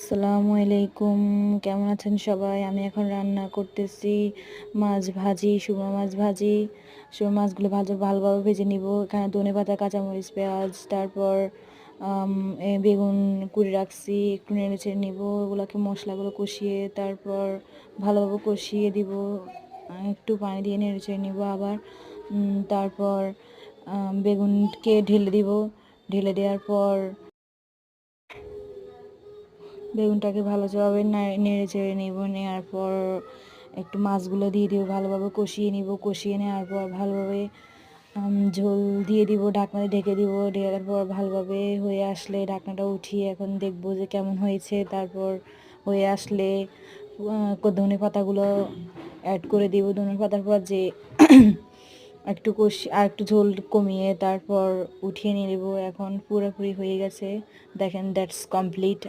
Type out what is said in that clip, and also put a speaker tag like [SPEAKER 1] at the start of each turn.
[SPEAKER 1] আসসালামু আলাইকুম, কেমন আছেন সবাই? আমি এখন রান্না করতেছি মাছ ভাজি, সুরমা মাছ ভাজি। সুরমা মাছগুলো ভালোভাবে ভেজে নিব। এখানে ধনেপাতা, কাঁচামরিচ, পেঁয়াজ, তারপর বেগুন কুড়ে রাখছি, একটু নেড়ে চেড়ে নিব। ওগুলোকে মশলাগুলো কষিয়ে তারপর ভালোভাবে কষিয়ে দিব। একটু পানি দিয়ে নেড়ে চেড়ে নিব আবার। তারপর বেগুনকে ঢেলে দিব। ঢেলে দেওয়ার পর বেগুনটাকে ভালোভাবে নেড়ে চেড়ে নেব। নেওয়ার পর একটু মাছগুলো দিয়ে দিব, ভালোভাবে কষিয়ে নিব। কষিয়ে নেওয়ার পর ভালোভাবে ঝোল দিয়ে দিব, ঢাকনা দিয়ে ঢেকে দিব। ঢেকার পর ভালোভাবে হয়ে আসলে ঢাকনাটা উঠিয়ে এখন দেখব যে কেমন হয়েছে। তারপর হয়ে আসলে ধনে পাতাগুলো অ্যাড করে দিব। ধনে পাতার পর যে একটু আর একটু ঝোল কমিয়ে তারপর উঠিয়ে নিয়ে নেব। এখন পুরোপুরি হয়ে গেছে, দেখেন, দ্যাটস কমপ্লিট।